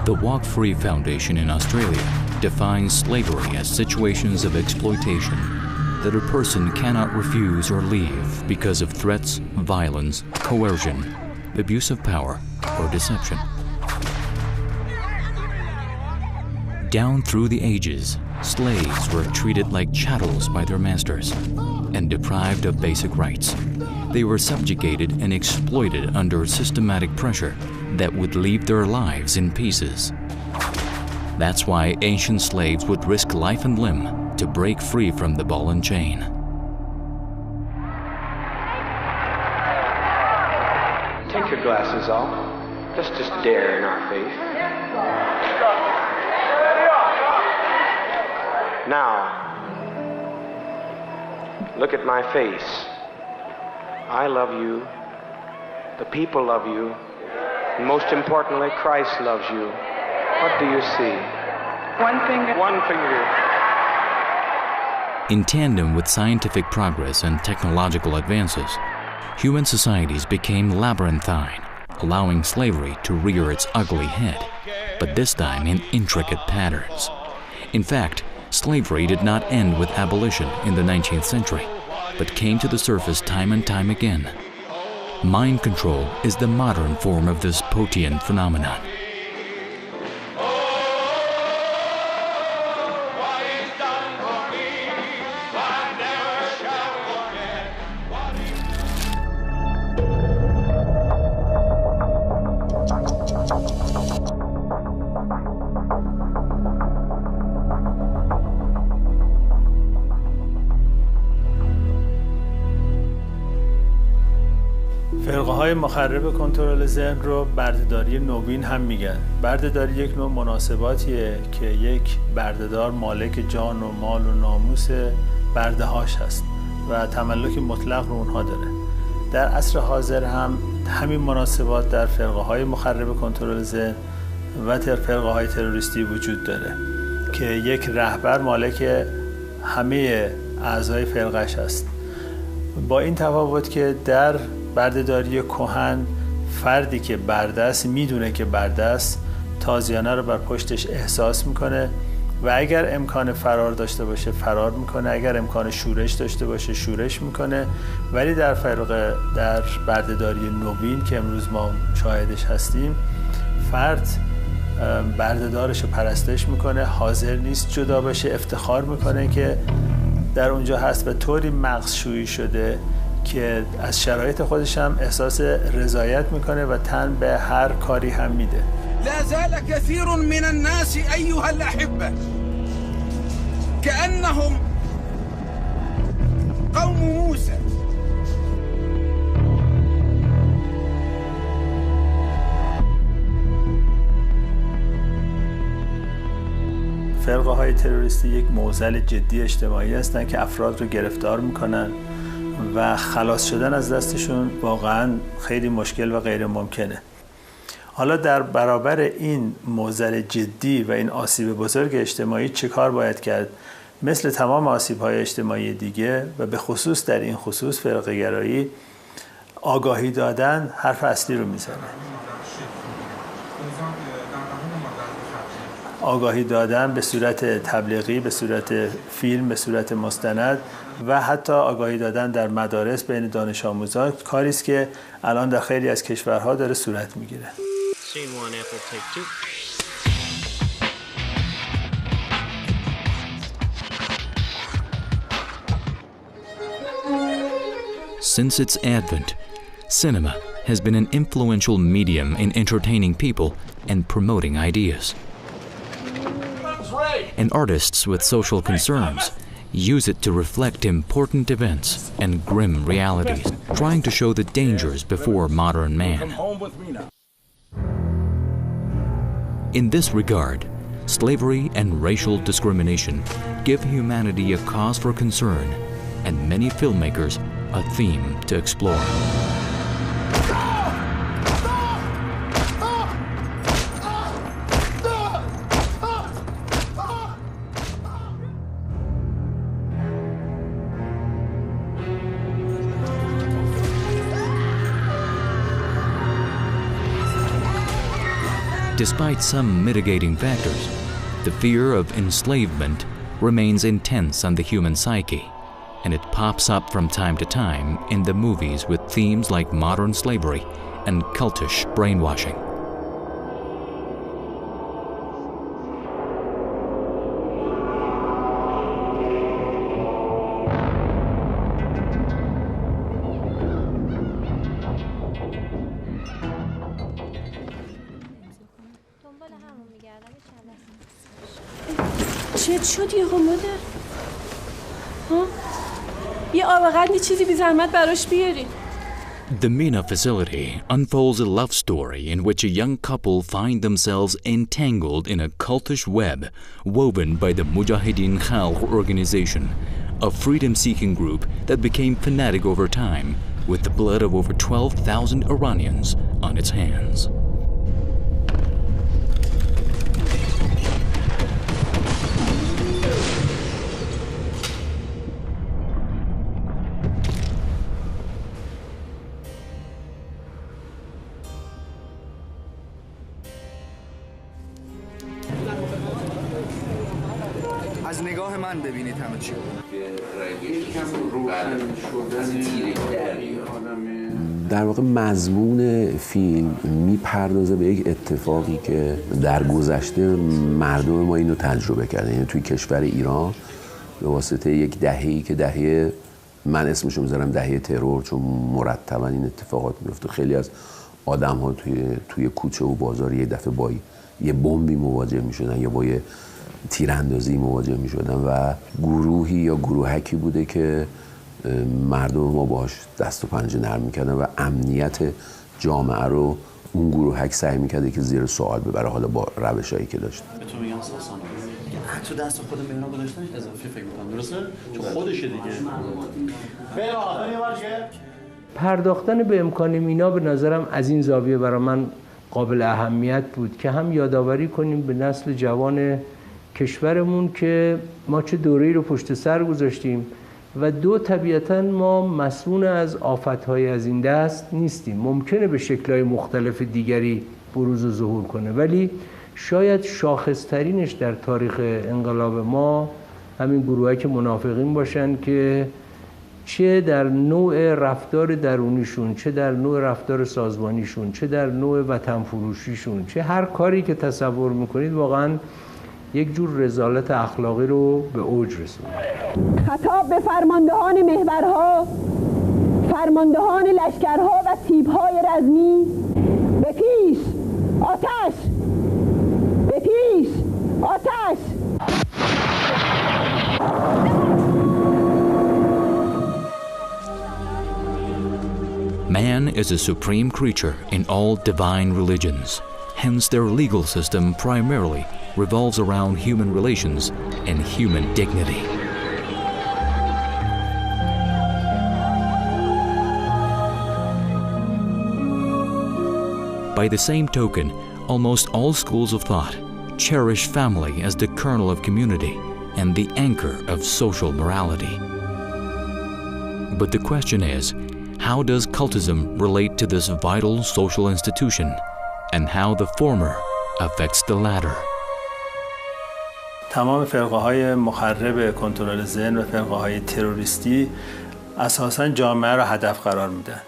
The Walk Free Foundation in Australia defines slavery as situations of exploitation that a person cannot refuse or leave because of threats, violence, coercion, abuse of power, or deception. Down through the ages, slaves were treated like chattels by their masters and deprived of basic rights. They were subjugated and exploited under systematic pressure that would leave their lives in pieces. That's why ancient slaves would risk life and limb to break free from the ball and chain. Take your glasses off. Let's just dare in our faith. Now, look at my face. I love you. The people love you. And most importantly, Christ loves you. What do you see? One finger. One finger. In tandem with scientific progress and technological advances, human societies became labyrinthine, allowing slavery to rear its ugly head, but this time in intricate patterns. In fact, slavery did not end with abolition in the 19th century, but came to the surface time and time again. Mind control is the modern form of this Potian phenomenon. فرقه‌های مخرب کنترل ذهن رو بردهداری نوین هم میگن. بردهداری یک نوع مناسباتیه که یک بردهدار مالک جان و مال و ناموس برده‌هاش هست و تملک مطلق رو اونها داره. در عصر حاضر هم همین مناسبات در فرقه‌های مخرب کنترل ذهن و فرقه‌های تروریستی وجود داره که یک رهبر مالک همه اعضای فرقش هست. با این تفاوت که در بردهداری کهن فردی که برده است میدونه که برده است، تازیانه رو بر پشتش احساس میکنه و اگر امکان فرار داشته باشه فرار میکنه، اگر امکان شورش داشته باشه شورش میکنه. ولی در بردهداری نوین که امروز ما شاهدش هستیم، فرد بردهدارش رو پرستش میکنه، حاضر نیست جدا بشه، افتخار میکنه که در اونجا هست و طوری مغزشویی شده که از شرایط خودش هم احساس رضایت میکنه و تن به هر کاری هم میده. لا زال كثير من الناس أيها الأحبة كأنهم قوم موسى. فرقه‌های تروریستی یک معضل جدی اجتماعی هستند که افراد رو گرفتار میکنن و خلاص شدن از دستشون واقعا خیلی مشکل و غیر ممکنه. حالا در برابر این معضل جدی و این آسیب بزرگ اجتماعی چه کار باید کرد؟ مثل تمام آسیب‌های اجتماعی دیگه و به خصوص در این خصوص فرقه‌گرایی، آگاهی دادن حرف اصلی رو میزنه. آگاهی دادن به صورت تبلیغی، به صورت فیلم، به صورت مستند و حتی آگاهی دادن در مدارس بین دانش آموزان، کاری است که الان در خیلی از کشورها داره صورت میگیره. Since its advent, cinema has been an influential medium in entertaining people and promoting ideas. And artists with social concerns use it to reflect important events and grim realities, trying to show the dangers before modern man. In this regard, slavery and racial discrimination give humanity a cause for concern, and many filmmakers a theme to explore. despite some mitigating factors, the fear of enslavement remains intense on the human psyche, and it pops up from time to time in the movies with themes like modern slavery and cultish brainwashing. چت شد یهو مادر؟ ها؟ یه آب قند چیزی بی زحمت براش بیارین. The MENA facility unfolds a love story in which a young couple find themselves entangled in a cultish web woven by the Mujahideen Khalq organization, a freedom-seeking group that became fanatic over time, with the blood of over 12,000 Iranians on its hands. از نگاه من ببینید همه چی در واقع مضمون فیلم میپردازه به یک اتفاقی که در گذشته مردم ما اینو تجربه کردن. یعنی توی کشور ایران به واسطه یک دهه‌ای که دهه من اسمشو میذارم دهه ترور، چون مرتبا این اتفاقات میفته. خیلی از آدم‌ها توی کوچه و بازار یک دفعه با یه بمبی مواجه میشدن یا با یه تیراندازی مواجه می شدن و گروهی یا گروهکی بوده که مردم ما باهاش دست و پنجه نرم میکردن و امنیت جامعه رو اون گروهک سعی میکرده که زیر سوال ببره، حالا با روشایی که داشت. به تو میگن ساسانه تو دست خودم به اینا گذاشتن اضافی فکر میکنم، درسته؟ چون خودشه دیگه. پرداختن به امکان مینا به نظرم از این زاویه برای من قابل اهمیت بود که هم یادآوری کنیم به نسل جوان کشورمون که ما چه دوره‌ای رو پشت سر گذاشتیم و دو طبیعتاً ما مسئول از آفت‌های از این دست نیستیم. ممکنه به شکل‌های مختلف دیگری بروز و ظهور کنه، ولی شاید شاخص‌ترینش در تاریخ انقلاب ما همین گروه‌های منافقین باشن که چه در نوع رفتار درونیشون، چه در نوع رفتار سازمانیشون، چه در نوع وطن فروشیشون، چه هر کاری که تصور میکنید واقعاً یک جور رذالت اخلاقی رو به اوج رسوند. خطاب به فرماندهان محورها، فرماندهان لشکرها و تیپ‌های رزمی: به پیش آتش! به پیش آتش! Man is a supreme creature in all divine religions. Hence, their legal system primarily revolves around human relations and human dignity. By the same token, almost all schools of thought cherish family as the kernel of community and the anchor of social morality. But the question is, how does cultism relate to this vital social institution, and how the former affects the latter? تمام فرقه‌های مخرب کنترل ذهن و فرقه‌های تروریستی اساساً جامعه را هدف قرار میدن.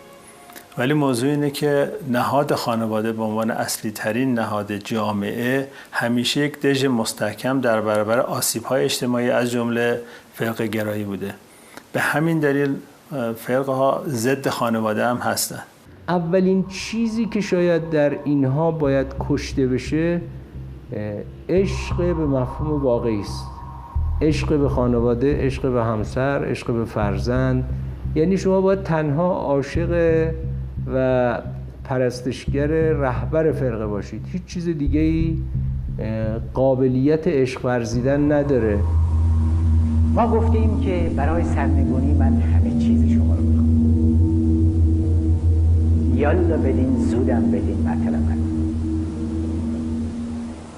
ولی موضوع اینه که نهاد خانواده به عنوان اصلی ترین نهاد جامعه همیشه یک دژ مستحکم در برابر آسیب‌های اجتماعی از جمله فرقه گرایی بوده. به همین دلیل فرقه‌ها ضد خانواده هم هستن. اولین چیزی که شاید در اینها باید کشته بشه عشق به مفهوم واقعی است. عشق به خانواده، عشق به همسر، عشق به فرزند. یعنی شما باید تنها عاشق و پرستشگر رهبر فرقه باشید. هیچ چیز دیگه‌ای قابلیت عشق ورزیدن نداره. ما گفتیم که برای سرنگونی من همه چیز شما رو میخوام. یالا بدین، زودم بدین، مطلب من.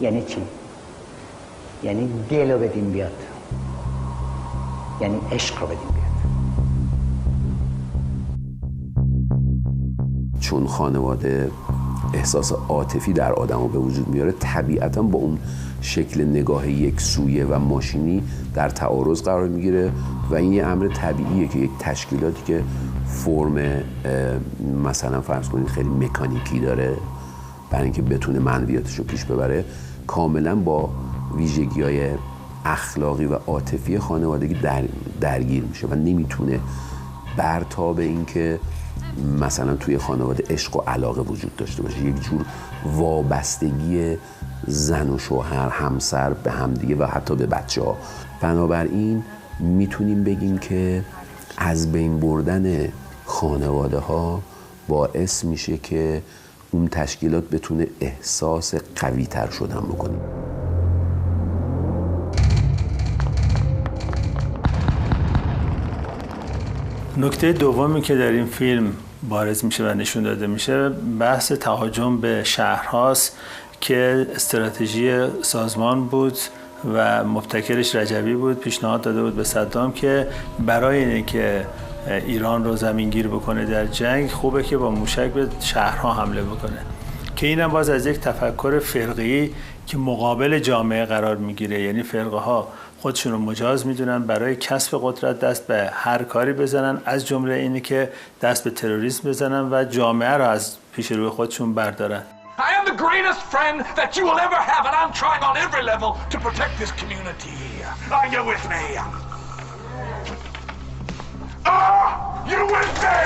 یعنی چی؟ یعنی دل رو بدین بیاد، یعنی عشق رو بدین بیاد. چون خانواده احساس عاطفی در آدمو به وجود میاره، طبیعتاً با اون شکل نگاه یک سویه و ماشینی در تعارض قرار میگیره و این یه امر طبیعیه که یک تشکیلاتی که فرم مثلا فرض کنید خیلی مکانیکی داره برای اینکه بتونه منویاتش رو پیش ببره، کاملا با ویژگی‌های اخلاقی و عاطفی خانوادگی درگیر میشه و نمیتونه برتاب این که مثلا توی خانواده عشق و علاقه وجود داشته باشه، یک جور وابستگی زن و شوهر، همسر به همدیگه و حتی به بچه‌ها. بنابراین میتونیم بگیم که از بین بردن خانواده ها باعث میشه که اون تشکیلات بتونه احساس قوی تر شدن بکنه. نکته دومی که در این فیلم بارز میشه و نشون داده میشه بحث تهاجم به شهرهاست که استراتژی سازمان بود و مبتکرش رجبی بود. پیشنهاد داده بود به صدام که برای اینکه ایران رو زمینگیر بکنه در جنگ خوبه که با موشک به شهرها حمله بکنه، که اینم باز از یک تفکر فرقه‌ای که مقابل جامعه قرار میگیره، یعنی فرقه ها خودشون رو مجاز میدونن برای کسب قدرت دست به هر کاری بزنن، از جمله اینی که دست به تروریسم بزنن و جامعه رو از پیش روی خودشون بردارن. I am the greatest friend that you will ever have, and I'm trying on every level to protect this community. Are you with me? Are you with me?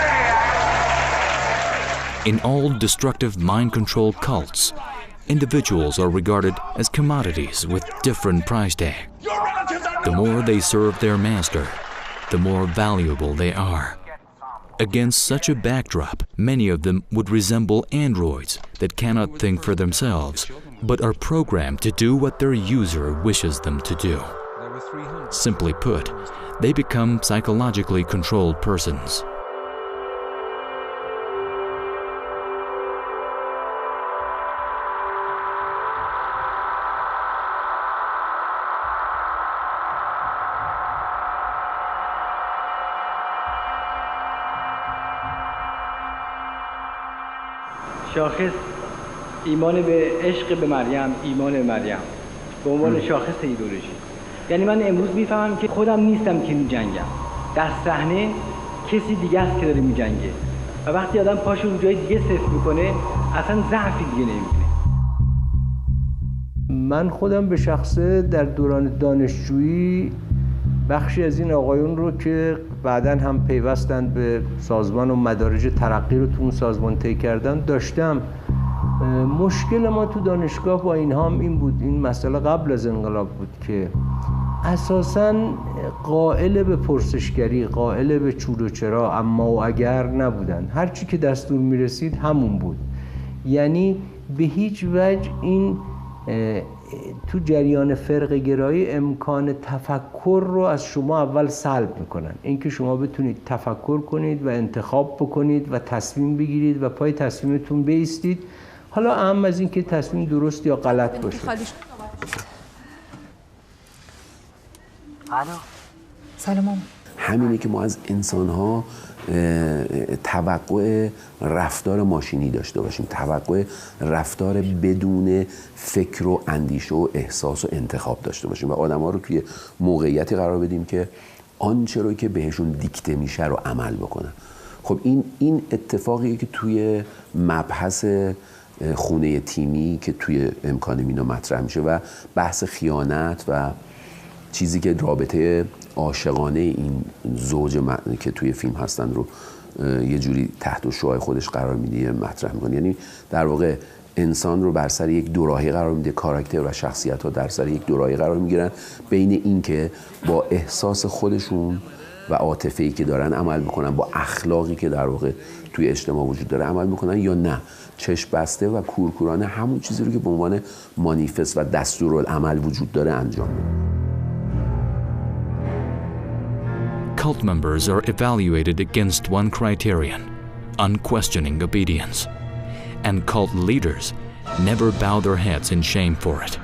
In all destructive mind-control cults, individuals are regarded as commodities with different price tag. The more they serve their master, the more valuable they are. Against such a backdrop, many of them would resemble androids that cannot think for themselves, but are programmed to do what their user wishes them to do. Simply put, they become psychologically controlled persons. شاخص ایمان به عشق به مریم، ایمان به مریم به عنوان شاخص ایدئولوژی. یعنی من امروز میفهمم که خودم نیستم که میجنگم، در صحنه کسی دیگه است که داره میجنگه و وقتی آدم پاشو رو جای دیگه صفر میکنه اصلا ضعفی دیگه نمیبینه. من خودم به شخصه در دوران دانشجویی بخشی از این آقایون رو که بعداً هم پیوستند به سازمان و مدارج ترقی رو تو اون سازمان طی کردن داشتم. مشکل ما تو دانشگاه با اینها هم این بود، این مسئله قبل از انقلاب بود که اساساً قائل به پرسشگری، قائل به چور و چرا، اما و اگر نبودن. هر چی که دستور میرسید همون بود. یعنی به هیچ وجه این تو جریان فرقه گرایی امکان تفکر رو از شما اول سلب میکنن. اینکه شما بتونید تفکر کنید و انتخاب بکنید و تصمیم بگیرید و پای تصمیمتون بایستید، حالا اهم از این که تصمیم درست یا غلط باشه. الو سلام. همینه که ما از انسان‌ها توقع رفتار ماشینی داشته باشیم، توقع رفتار بدون فکر و اندیشه و احساس و انتخاب داشته باشیم و آدم‌ها رو توی موقعیتی قرار بدیم که آنچه رو که بهشون دیکته میشه رو عمل بکنن. خب این اتفاقیه که توی مبحث خونه تیمی که توی امکان مینا مطرح میشه و بحث خیانت و چیزی که رابطه عاشقانه این زوج که توی فیلم هستن رو یه جوری تحت شعاع خودش قرار میده، مطرح میکنه. یعنی در واقع انسان رو بر سر یک دوراهی قرار میده، کاراکتر و شخصیت ها در سر یک دوراهی قرار میگیرن بین این که با احساس خودشون و عاطفه‌ای که دارن عمل میکنن، با اخلاقی که در واقع توی اجتماع وجود داره عمل میکنن، یا نه چشم بسته و کورکورانه همون چیزی رو که به عنوان مانیفست و دستورالعمل وجود داره انجام میدن. Cult members are evaluated against one criterion, unquestioning obedience. And cult leaders never bow their heads in shame for it.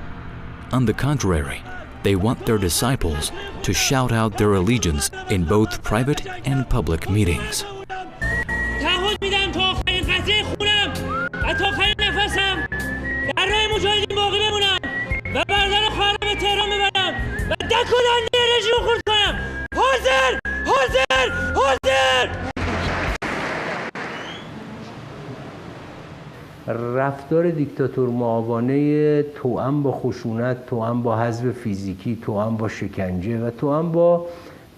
On the contrary, they want their disciples to shout out their allegiance in both private and public meetings. تعهد میدم تا آخرین قطره خونم و تا آخرین نفس من دکلنده رژیم خورد کنم. حاضر حاضر حاضر. رفتار دیکتاتور معاونه توأم با خشونت، توأم با حذف فیزیکی، توأم با شکنجه و توأم با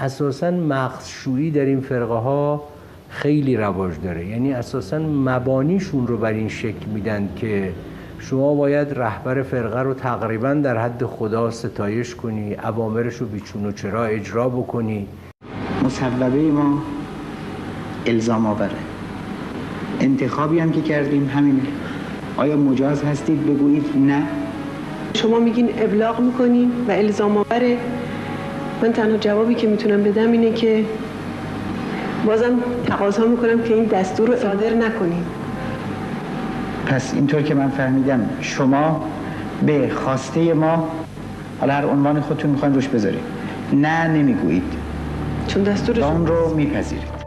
اساساً مغزشویی در این فرقه ها خیلی رواج داره. یعنی اساساً مبانیشون رو بر این شکل میدن که شما باید رهبر فرقه رو تقریباً در حد خدا ستایش کنی، اوامرش رو بیچون و چرا اجرا بکنی. مصوبه ما الزام آوره. انتخابی هم که کردیم همینه. آیا مجاز هستید بگویید نه؟ شما میگین ابلاغ میکنیم و الزام آوره. من تنها جوابی که میتونم بدم اینه که بازم تقاضا میکنم که این دستور رو صادر نکنیم. پس اینطور که من فهمیدم شما به خواسته ما، حالا هر عنوان خودتون میخواین روش بذارید، نه نمیگویید، چون دستور اون رو میپذیرید.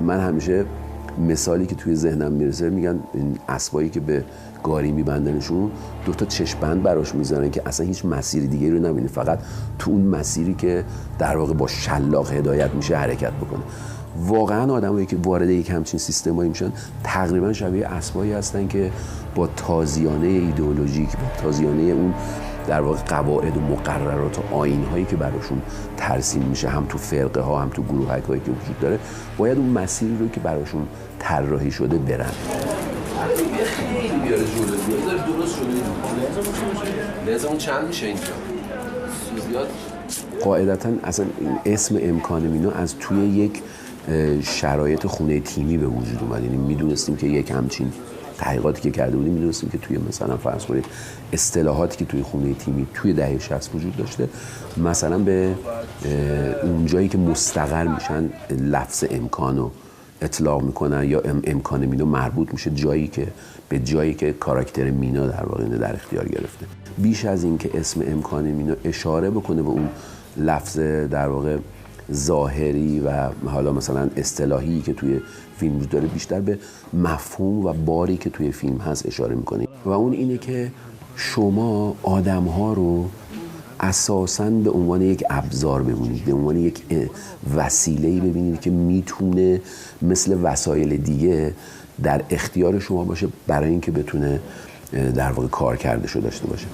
من همیشه مثالی که توی ذهنم میرسه میگن این اسبایی که به گاری میبندنشون 2 تا چشم‌بند براش میذارن که اصلا هیچ مسیر دیگه رو نبینه، فقط تو اون مسیری که در واقع با شلاق هدایت میشه حرکت بکنه. واقعا آدمایی که وارد یک همچین سیستمایی میشن تقریبا شبیه اسبایی هستن که با تازیانه ایدئولوژیک، با تازیانه اون در واقع قواعد و مقررات و آیین‌هایی که براشون ترسیم میشه، هم تو فرقه ها هم تو گروهک‌هایی که وجود داره، باید اون مسیری رو که براشون طراحی شده برن. خیلی بیاره جلو درست شده. لازم چند میشه اینجا؟ زیاد. قاعدتاً اصلا اسم امکان مینا از توی یک شرایط خونه تیمی به وجود اومد. یعنی میدونستیم که یک همچین تحقیقاتی که کرده بودیم میدونستیم که توی مثلا فرض کنید اصطلاحاتی که توی خونه تیمی توی دهه 60 وجود داشته، مثلا به اون جایی که مستقر میشن لفظ امکانو اطلاق میکنن یا امکان مینا مربوط میشه به جایی که کاراکتر مینا در واقع در اختیار گرفته. بیش از این که اسم امکان مینا اشاره بکنه به اون لفظ در واقع ظاهری و حالا مثلا اصطلاحی که توی فیلم وجود داره، بیشتر به مفهوم و باری که توی فیلم هست اشاره میکنه و اون اینه که شما آدم‌ها رو اساساً به عنوان یک ابزار ببینید، به عنوان یک وسیله‌ای ببینید که میتونه مثل وسایل دیگه در اختیار شما باشه برای اینکه بتونه در واقع کار کرده شو داشته باشه.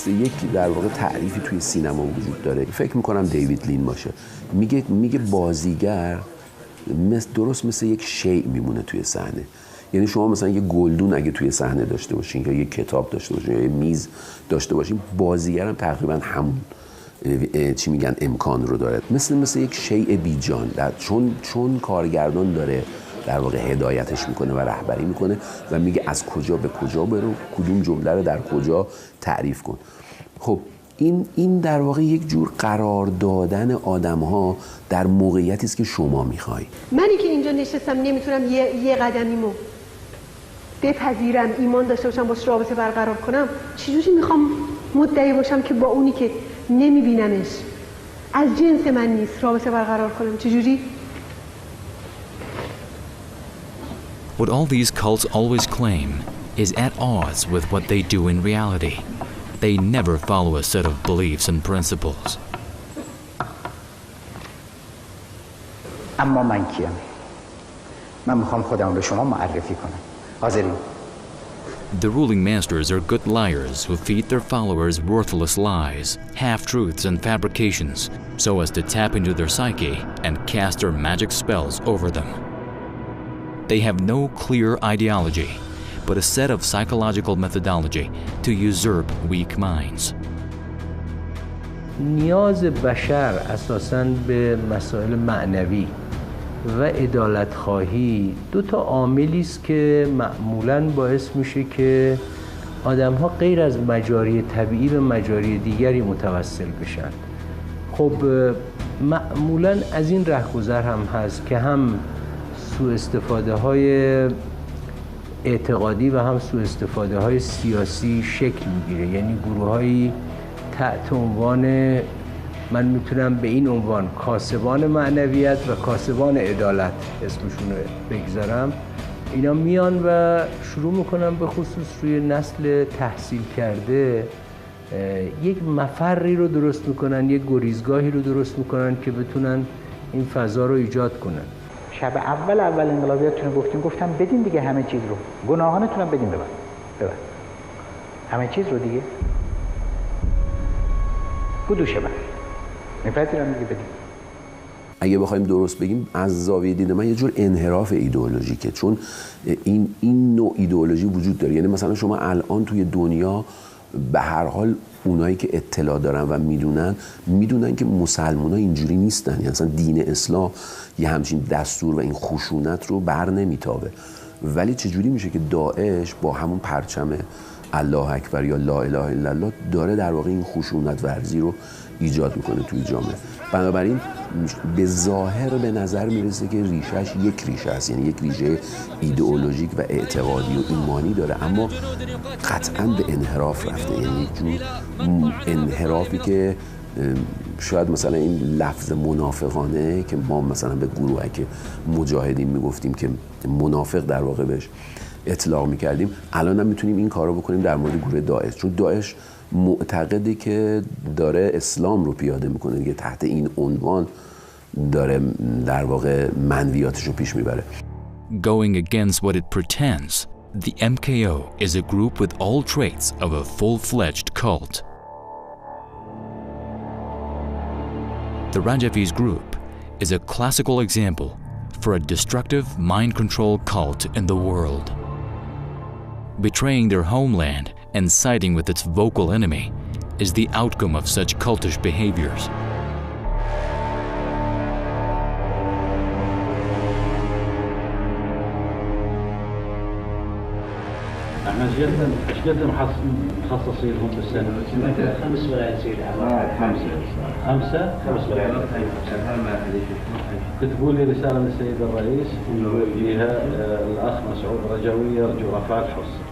یک در واقع تعریفی توی سینما وجود داره، فکر میکنم دیوید لین باشه، میگه بازیگر درست مثل یک شیء میمونه توی صحنه. یعنی شما مثلا یه گلدون اگه توی صحنه داشته باشین یا یه کتاب داشته باشین یا یه میز داشته باشین، بازیگر هم تقریبا همون چی میگن امکان رو داره، مثل یک شیء بی جان، چون کارگردان داره در واقع هدایتش میکنه و رهبری میکنه و میگه از کجا به کجا برو، کدوم جمله رو در کجا تعریف کن. خب این در واقع یک جور قرار دادن آدم‌ها در موقعیتی است که شما میخوای. منی که اینجا نشستم نمیتونم یه قدمیمو بپذیرم، ایمان داشته باشم، باش رابطه برقرار کنم، چجوری میخوام مدعی باشم که با اونی که نمیبینمش، از جنس من نیست، رابطه برقرار کنم؟ چجوری؟ What all these cults always claim is at odds with what they do in reality. They never follow a set of beliefs and principles. اما من کیم؟ من میخوام خودم رو شما معرفی کنم. حاضرین؟ The ruling masters are good liars who feed their followers worthless lies, half-truths and fabrications, so as to tap into their psyche and cast their magic spells over them. They have no clear ideology, but a set of psychological methodology to usurp weak minds. نیاز بشر اساساً به مسائل معنوی و عدالت خواهی 2 عاملی است که معمولاً باعث میشه که آدم‌ها غیر از مجاری طبیعی به مجاری دیگری متوسل بشن. خب معمولاً از این رهگذر هم هست که هم سوء استفاده های اعتقادی و هم سوء استفاده های سیاسی شکل میگیره. یعنی گروه هایی تحت عنوان من میتونم به این عنوان کاسبان معنویت و کاسبان عدالت اسمشون رو بگذارم. اینا میان و شروع میکنن به خصوص روی نسل تحصیل کرده یک مفری رو درست میکنن، یک گریزگاهی رو درست میکنن که بتونن این فضا رو ایجاد کنن. شب اول انقلابیاتتون گفتم بدین دیگه همه چیز رو، گناهانتون بدین ببر همه چیز رو دیگه بودوشه بر میپذیرم دیگه بدین. اگه بخوایم درست بگیم از زاویه دید من یه جور انحراف ایدئولوژیکه، چون این نوع ایدئولوژی وجود داره. یعنی مثلا شما الان توی دنیا به هر حال اونایی که اطلاع دارن و میدونن که مسلمان‌ها اینجوری نیستن. یعنی مثلا دین اسلام یه همچین دستور و این خشونت رو بر نمیتابه. ولی چجوری میشه که داعش با همون پرچم الله اکبر یا لا اله الا الله داره در واقع این خشونت ورزی رو ایجاد میکنه توی جامعه؟ بنابراین به ظاهر به نظر میرسه که ریشش یک ریشه است، یعنی یک ریشه ایدئولوژیک و اعتقادی و ایمانی داره، اما قطعاً به انحراف رفته. یعنی یک جور انحرافی که شاید مثلا این لفظ منافقانه که ما مثلا به گروهک مجاهدین میگفتیم که منافق در واقع بهش اطلاق میکردیم، الان هم میتونیم این کار رو بکنیم در مورد گروه داعش، چون داعش معتقده که داره اسلام رو پیاده میکنه دیگه، تحت این عنوان داره در واقع منویاتش رو پیش میبره. Going against what it pretends, the MKO is a group with all traits of a full-fledged cult. The Rajavis group is a classical example for a destructive mind control cult in the world. Betraying their homeland and siding with its vocal enemy is the outcome of such cultish behaviors. احنا ايش قد مخصصين لهم بالسنه؟ 5 ولايات سيد عمار. 5 ولايات. كتبوا لي رساله من السيد الرئيس يقول فيها الاخ مسعود رجوي يرجو رفع الحصه.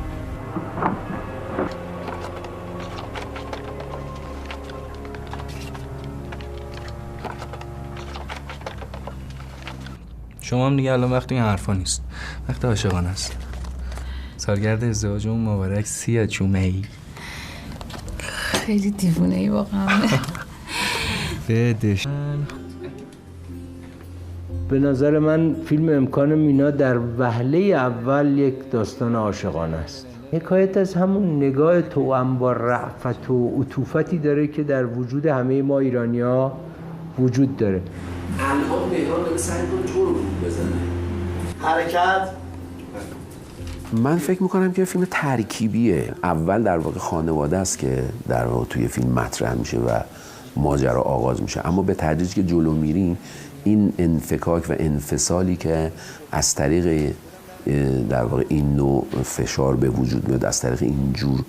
شما هم دیگه الان وقت این حرفا نیست، وقت عاشقانه است. سالگرد ازدواجمون مبارک سیا جمعه‌ای. خیلی دیوونه‌ای واقعا. بدش. به نظر من فیلم امکان مینا در وهله اول یک داستان عاشقانه است. حکایت از همون نگاه توأم با رأفت و عطوفتی داره که در وجود همه ما ایرانی‌ها وجود داره. الان مهران داره سعی کنه تو رو بزنه. حرکت. من فکر میکنم که فیلم ترکیبیه. اول در واقع خانواده است که در واقع توی فیلم مطرح میشه و ماجرا آغاز میشه، اما به تدریج که جلو میریم این انفکاک و انفصالی که از طریق در واقع این نوع فشار به وجود میاد، از طریق این جور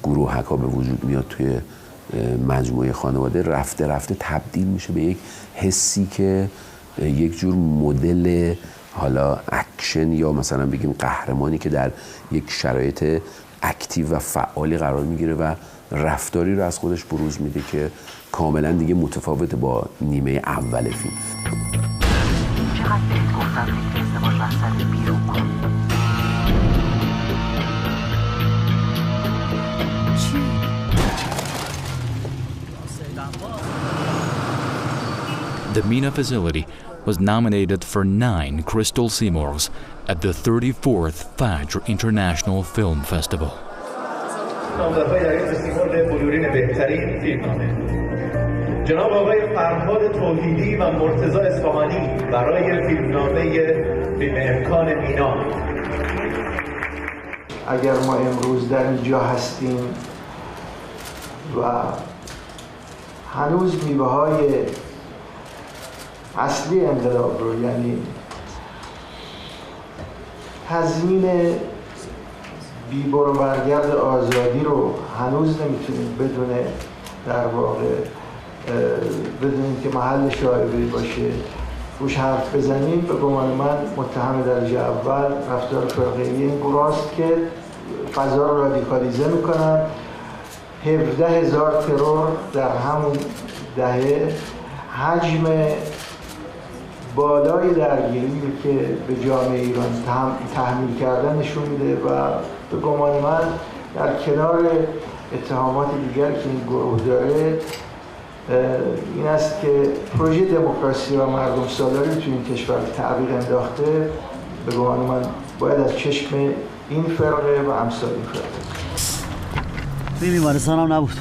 گروهک‌ها به وجود میاد توی مجموعه خانواده، رفته رفته تبدیل میشه به یک حسی که یک جور مدل حالا اکشن یا مثلا بگیم قهرمانی که در یک شرایط اکتیو و فعالی قرار میگیره و رفتاری رو از خودش بروز میده که کاملا دیگه متفاوته با نیمه اول فیلم. چقدر بهت گفتم فکر ازدواج رو از سر بیرون کن. The MENA facility was nominated for 9 Crystal Seymours at the 34th Fajr International Film Festival. جناب آقای فرهاد توحیدی و مرتضی اصفهانی برای فیلمنامه فیلم امکان مینا. اگر ما امروز در اینجا هستیم و هنوز میوه‌های اصلی انقلاب رو، یعنی تضمین بی‌بر و برگرد آزادی رو هنوز نمیتونیم بدون در واقع بدون که محل شایعه‌ای باشه روش حرف بزنیم. به گمان من متهم درجه اول رفتار فرقه‌ای این گروه است که فضا رو رادیکالیزه میکنن. 17,000 ترور در همون دهه حجم بالای درگیری که به جامعه ایران تحمیل کردن نشون میده و به گمان من در کنار اتهامات دیگر که این گروه داره این است که پروژه دموکراسی و مردم سالاری تو این کشور تعبیر انداخته به گمان من باید از چشم این فرقه و امثال این فرقه. بیمارستان هم نبود،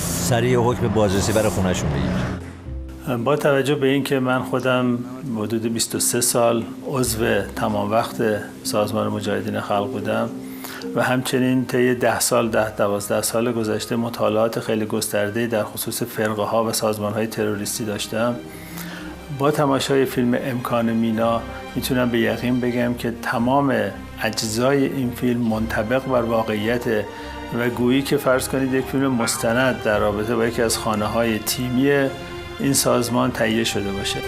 سریع حکم بازرسی برای خونهشون بگیر. با توجه به این که من خودم حدود 23 سال عضو تمام وقت سازمان مجاهدین خلق بودم و همچنین طی 12 سال گذشته مطالعات خیلی گسترده‌ای در خصوص فرقه ها و سازمان های تروریستی داشتم، با تماشای فیلم امکان مینا میتونم به یقین بگم که تمام اجزای این فیلم منطبق بر واقعیت و گویی که فرض کنید یک فیلم مستند در رابطه با یکی از خانه‌های تیمی این سازمان تهیه شده باشه.